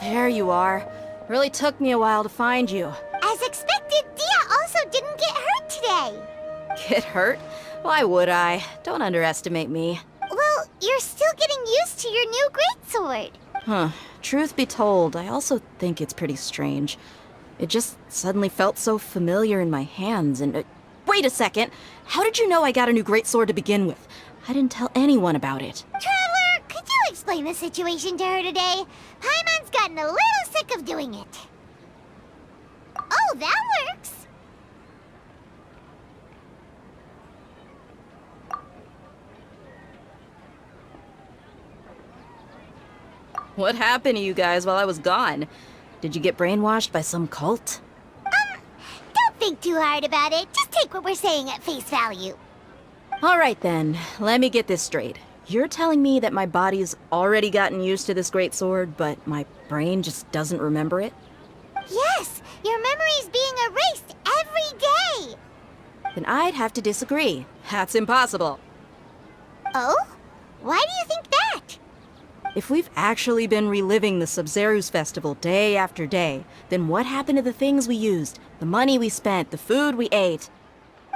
there you are. Really took me a while to find you. As expected, Dia also didn't get hurt today. Get hurt? Why would I? Don't underestimate me. Well, you're still getting used to your new greatsword. Huh. Truth be told, I also think it's pretty strange. It just suddenly felt so familiar in my hands and... wait a second! How did you know I got a new greatsword to begin with? I didn't tell anyone about it. Traveler, could you explain the situation to her today? Paimon's gotten a little sick of doing it. Oh, that works. What happened to you guys while I was gone? Did you get brainwashed by some cult? Don't think too hard about it. Just take what we're saying at face value. Alright then, let me get this straight. You're telling me that my body's already gotten used to this greatsword, but my brain just doesn't remember it? Yes, your memory's being erased every day. Then I'd have to disagree. That's impossible. Oh? Why do you think that? If we've actually been reliving the Sub-Zeru's festival day after day, then what happened to the things we used, the money we spent, the food we ate?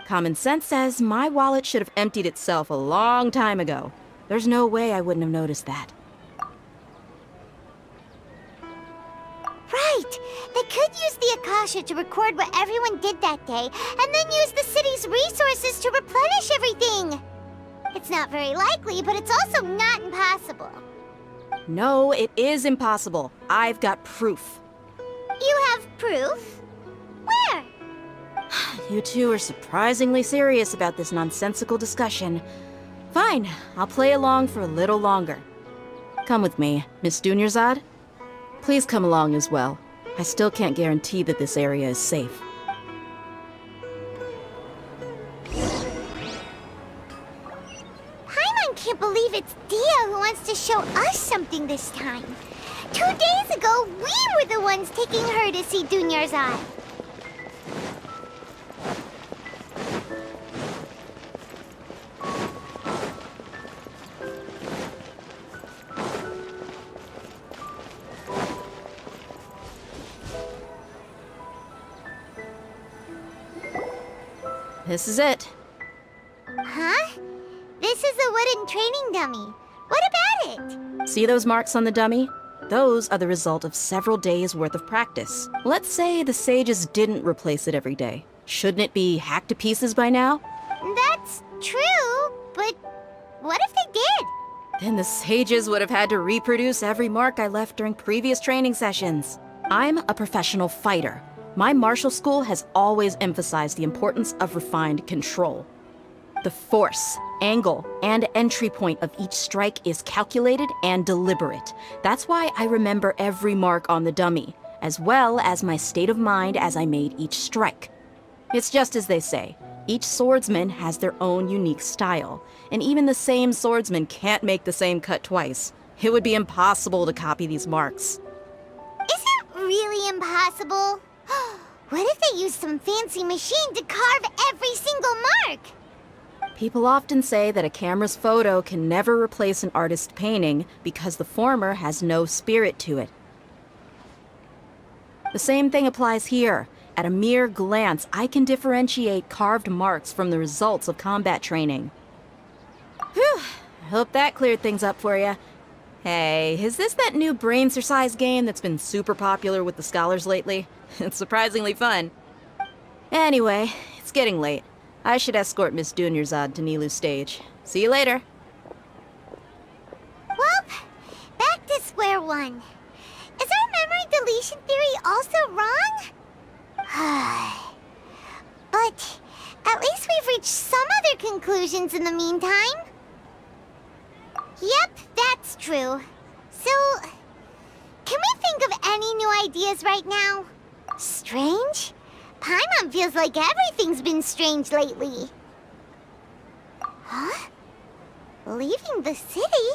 Common sense says my wallet should have emptied itself a long time ago. There's no way I wouldn't have noticed that. Right! They could use the Akasha to record what everyone did that day, and then use the city's resources to replenish everything! It's not very likely, but it's also not impossible. No, it is impossible. I've got proof. You have proof? Where? You two are surprisingly serious about this nonsensical discussion. Fine, I'll play along for a little longer. Come with me, Miss Dunyarzad. Please come along as well. I still can't guarantee that this area is safe. Paimon can't believe it's Dia who wants to show us something this time. 2 days ago, we were the ones taking her to see Dunyarzad. This is it. Huh? This is a wooden training dummy. What about it? See those marks on the dummy? Those are the result of several days' worth of practice. Let's say the sages didn't replace it every day. Shouldn't it be hacked to pieces by now? That's true, but what if they did? Then the sages would have had to reproduce every mark I left during previous training sessions. I'm a professional fighter. My martial school has always emphasized the importance of refined control. The force, angle, and entry point of each strike is calculated and deliberate. That's why I remember every mark on the dummy, as well as my state of mind as I made each strike. It's just as they say, each swordsman has their own unique style, and even the same swordsman can't make the same cut twice. It would be impossible to copy these marks. Is it really impossible? What if they used some fancy machine to carve every single mark? People often say that a camera's photo can never replace an artist's painting because the former has no spirit to it. The same thing applies here. At a mere glance, I can differentiate carved marks from the results of combat training. Whew, I hope that cleared things up for you. Hey, is this that new brain exercise game that's been super popular with the scholars lately? It's surprisingly fun. Anyway, it's getting late. I should escort Miss Dunyarzad to Nilu's stage. See you later. Well, back to square one. Is our memory deletion theory also wrong? But at least we've reached some other conclusions in the meantime. Yep, that's true. So, can we think of any new ideas right now? Strange? Paimon feels like everything's been strange lately. Huh? Leaving the city?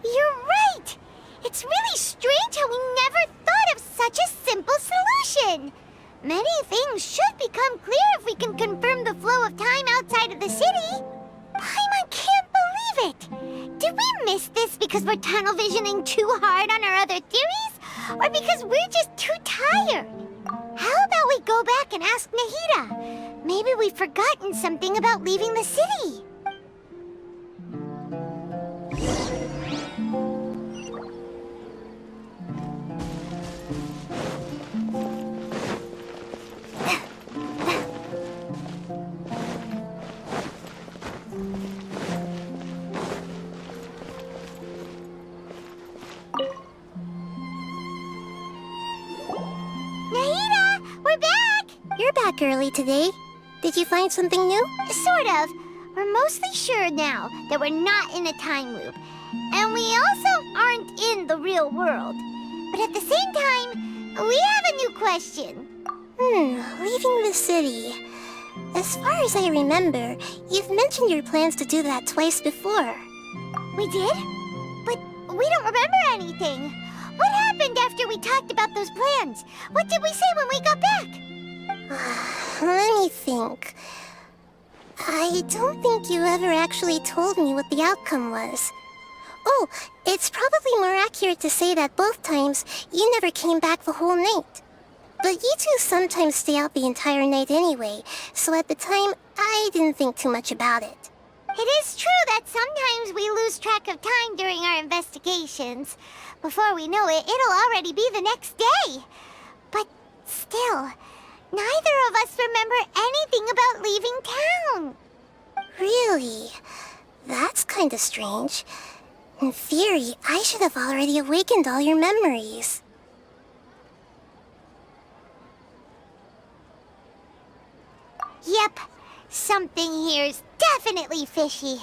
You're right! It's really strange how we never thought of such a simple solution! Many things should become clear if we can confirm the flow of time outside of the city. Paimon can't believe it! Did we miss this because we're tunnel visioning too hard on our other theories? or because we're just too tired. How about we go back and ask Nahida? Maybe we've forgotten something about leaving the city. You're back early today. Did you find something new? Sort of. We're mostly sure now that we're not in a time loop. And we also aren't in the real world. But at the same time, we have a new question. Leaving the city. As far as I remember, you've mentioned your plans to do that twice before. We did? But we don't remember anything. What happened after we talked about those plans? What did we say when we got back? Let me think. I don't think you ever actually told me what the outcome was. Oh, it's probably more accurate to say that both times you never came back the whole night. But you two sometimes stay out the entire night anyway, so at the time, I didn't think too much about it. It is true that sometimes we lose track of time during our investigations. Before we know it, it'll already be the next day. But still, neither of us remember anything about leaving town. Really? That's kinda strange. In theory, I should have already awakened all your memories. Yep, something here's definitely fishy.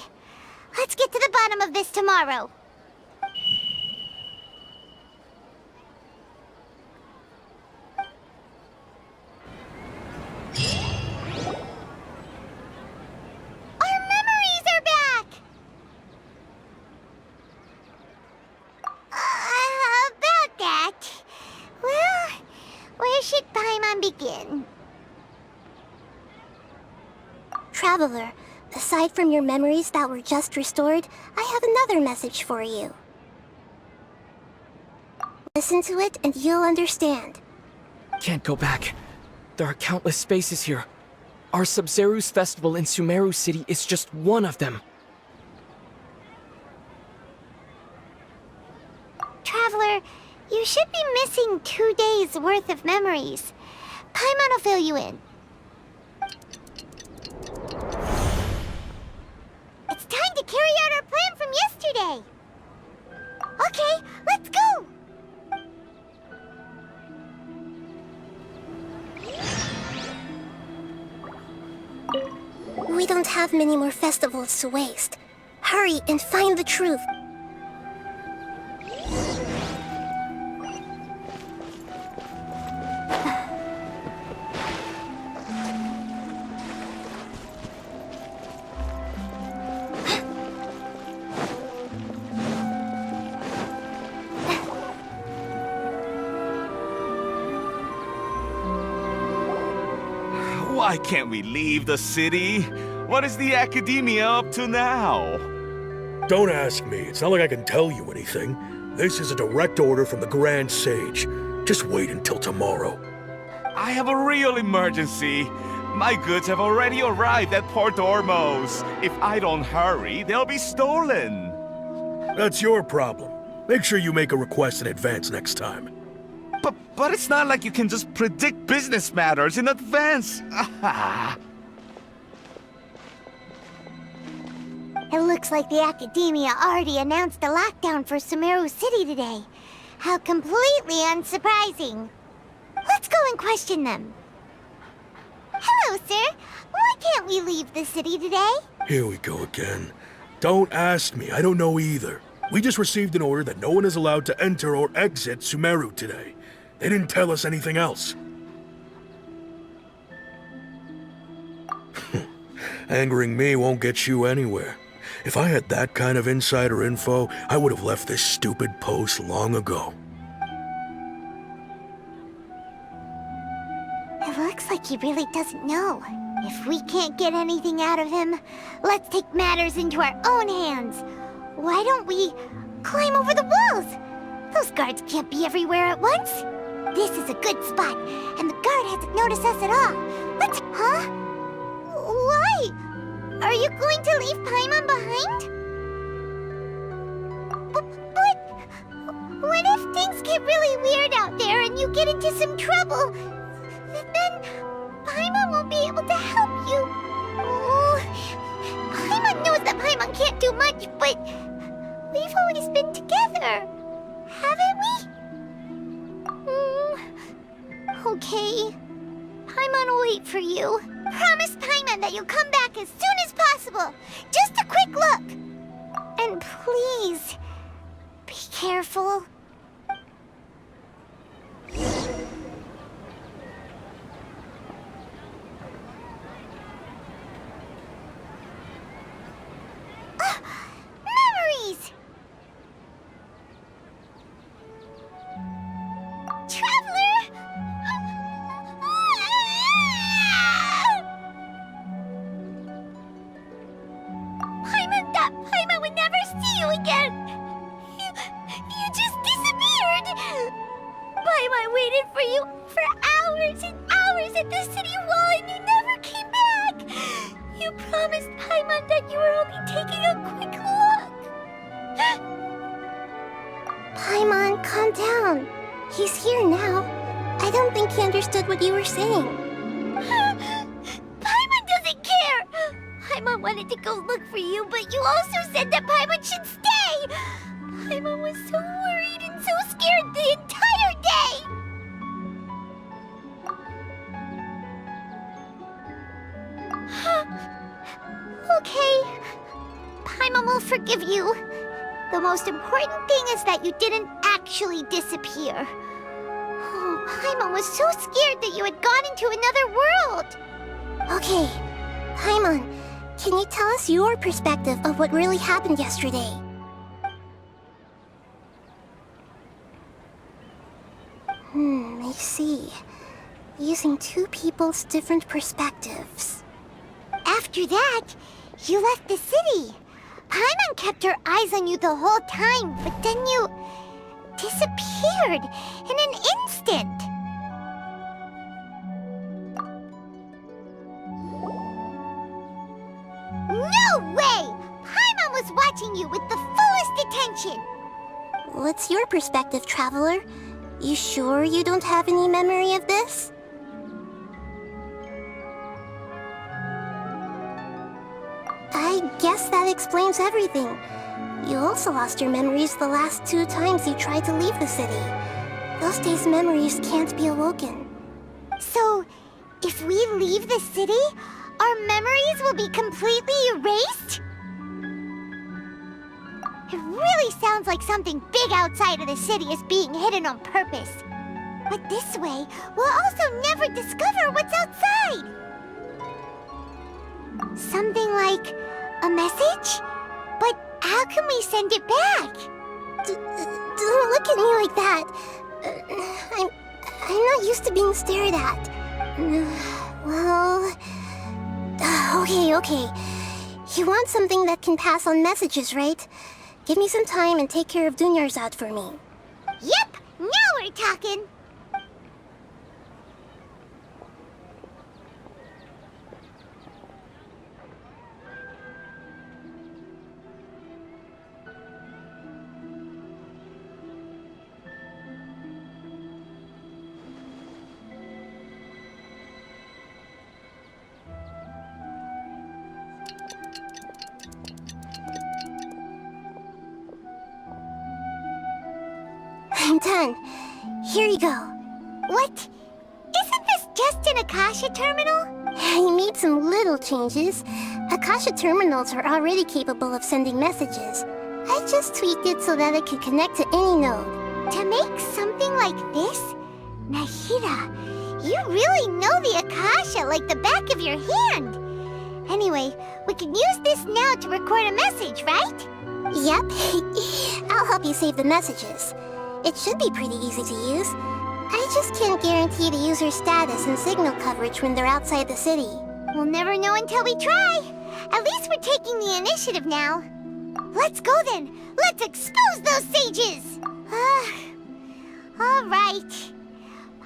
Let's get to the bottom of this tomorrow. About that. Well, where should Paimon begin? Traveler, aside from your memories that were just restored, I have another message for you. Listen to it and you'll understand. Can't go back. There are countless spaces here. Our Sub-Zeru's festival in Sumeru City is just one of them. Traveler, you should be missing 2 days' worth of memories. Paimon will fill you in. It's time to carry out our plan from yesterday. Okay, let's go! We don't have many more festivals to waste. Hurry and find the truth. Why can't we leave the city? What is the academia up to now? Don't ask me. It's not like I can tell you anything. This is a direct order from the Grand Sage. Just wait until tomorrow. I have a real emergency. My goods have already arrived at Port Ormos. If I don't hurry, they'll be stolen. That's your problem. Make sure you make a request in advance next time. But it's not like you can just predict business matters in advance. It looks like the Academia already announced a lockdown for Sumeru City today. How completely unsurprising. Let's go and question them. Hello, sir. Why can't we leave the city today? Here we go again. Don't ask me. I don't know either. We just received an order that no one is allowed to enter or exit Sumeru today. They didn't tell us anything else. Angering me won't get you anywhere. If I had that kind of insider info, I would have left this stupid post long ago. It looks like he really doesn't know. If we can't get anything out of him, let's take matters into our own hands. Why don't we climb over the walls? The those guards can't be everywhere at once. This is a good spot, and the guard hasn't noticed us at all. Let's... Huh? Why? Are you going to leave Paimon behind? But... What if things get really weird out there and you get into some trouble? Then Paimon won't be able to help you. Oh, Paimon knows that Paimon can't do much, but we've always been together, haven't we? Okay. Paimon will wait for you. Promise Paimon that you'll come back as soon as possible. Just a quick look. And please, be careful. Memories! Traveler! Paimon thought Paimon would never see you again! You just disappeared! Paimon waited for you for hours and hours at the city wall and you never came back! You promised Paimon that you were only taking a quick look! Paimon, calm down. He's here now. I don't think he understood what you were saying. Paimon doesn't care! Paimon wanted to go look for you, but you also said that Paimon should stay! Paimon was so worried and so scared the entire day! Okay. Paimon will forgive you. The most important thing is that you didn't actually disappear. Oh, Paimon was so scared that you had gone into another world! Okay, Paimon, can you tell us your perspective of what really happened yesterday? I see. Using two people's different perspectives. After that, you left the city. Paimon kept her eyes on you the whole time, but then you disappeared in an instant. No way! Paimon was watching you with the fullest attention. What's your perspective, Traveler? You sure you don't have any memory of this? I guess that explains everything. You also lost your memories the last 2 times you tried to leave the city. Those days' memories can't be awoken. So, if we leave the city, our memories will be completely erased? It really sounds like something big outside of the city is being hidden on purpose. But this way, we'll also never discover what's outside. Something like a message? But how can we send it back? Don't look at me like that. I'm not used to being stared at. Well... Okay. You want something that can pass on messages, right? Give me some time and take care of Dunyarzad for me. Yep! Now we're talking! I'm done. Here you go. What? Isn't this just an Akasha terminal? I made some little changes. Akasha terminals are already capable of sending messages. I just tweaked it so that it could connect to any node. To make something like this? Nahida, you really know the Akasha like the back of your hand. Anyway, we can use this now to record a message, right? Yep. I'll help you save the messages. It should be pretty easy to use. I just can't guarantee the user's status and signal coverage when they're outside the city. We'll never know until we try. At least we're taking the initiative now. Let's go then. Let's expose those sages. Alright.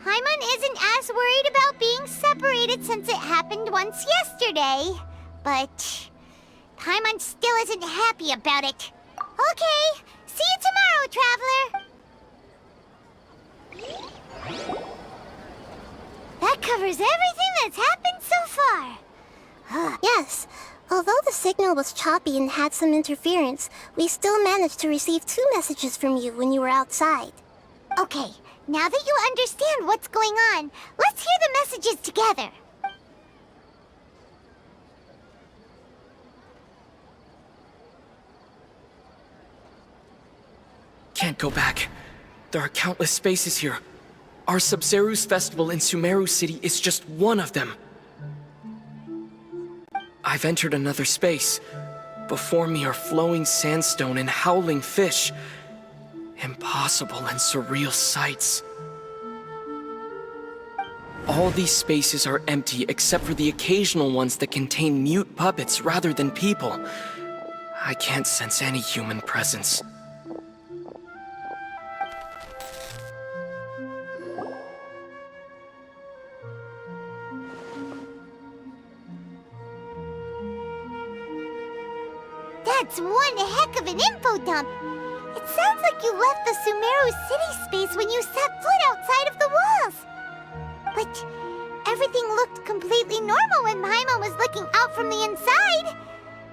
Paimon isn't as worried about being separated since it happened once yesterday. But Paimon still isn't happy about it. Okay, see you tomorrow, Traveler! That covers everything that's happened so far. Yes. Although the signal was choppy and had some interference, we still managed to receive 2 messages from you when you were outside. Okay, now that you understand what's going on, let's hear the messages together. Can't go back. There are countless spaces here. Our Sub-Zeru's festival in Sumeru City is just one of them. I've entered another space. Before me are flowing sandstone and howling fish. Impossible and surreal sights. All these spaces are empty except for the occasional ones that contain mute puppets rather than people. I can't sense any human presence. That's one heck of an info dump. It sounds like you left the Sumeru city space when you set foot outside of the walls. But everything looked completely normal when Paimon was looking out from the inside.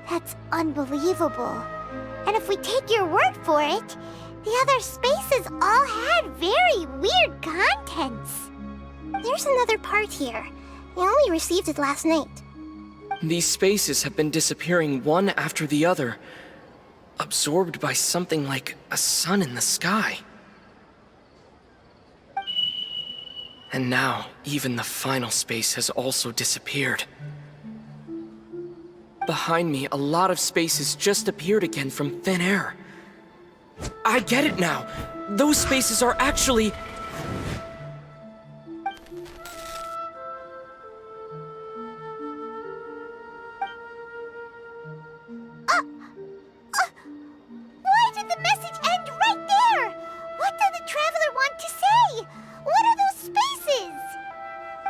That's unbelievable. And if we take your word for it, the other spaces all had very weird contents. There's another part here. We only received it last night. These spaces have been disappearing one after the other, absorbed by something like a sun in the sky. And now, even the final space has also disappeared. Behind me, a lot of spaces just appeared again from thin air. I get it now! Those spaces are actually... Why did the message end right there? What did the Traveler want to say? What are those spaces?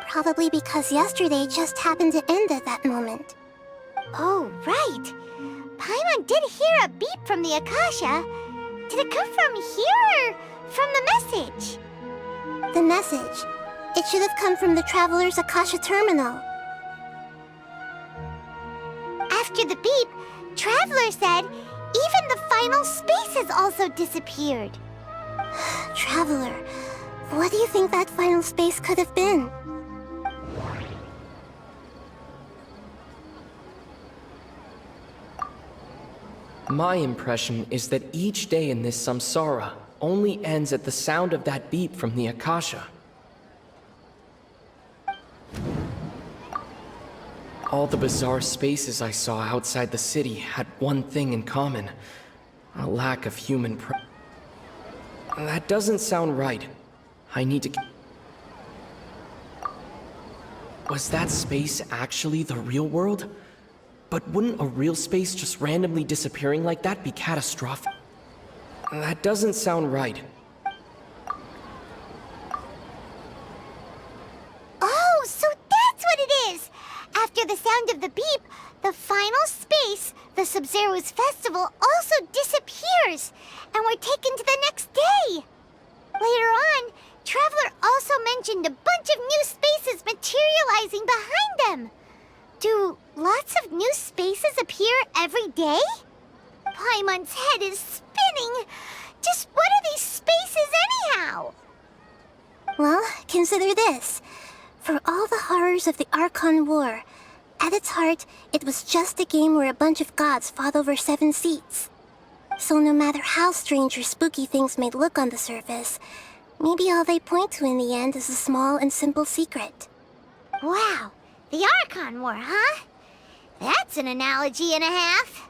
Probably because yesterday just happened to end at that moment. Oh, right. Paimon did hear a beep from the Akasha. Did it come from here or from the message? The message. It should have come from the Traveler's Akasha terminal. After the beep, Traveler said even the final spaces also disappeared. Traveler, what do you think that final space could have been? My impression is that each day in this samsara only ends at the sound of that beep from the Akasha. All the bizarre spaces I saw outside the city had one thing in common: a lack of human That doesn't sound right. I need to... Was that space actually the real world? But wouldn't a real space just randomly disappearing like that be catastrophic? That doesn't sound right. Oh, so that's what it is! After the sound of the beep, the final space, the Sub-Zeru's festival, also disappears, and we're taken to the next day. Later on, Traveler also mentioned a bunch of new spaces materializing behind them. Do lots of new spaces appear every day? Paimon's head is spinning. Just what are these spaces anyhow? Well, consider this. For all the horrors of the Archon War, at its heart, it was just a game where a bunch of gods fought over 7 seats. So no matter how strange or spooky things may look on the surface, maybe all they point to in the end is a small and simple secret. Wow, the Archon War, huh? That's an analogy and a half.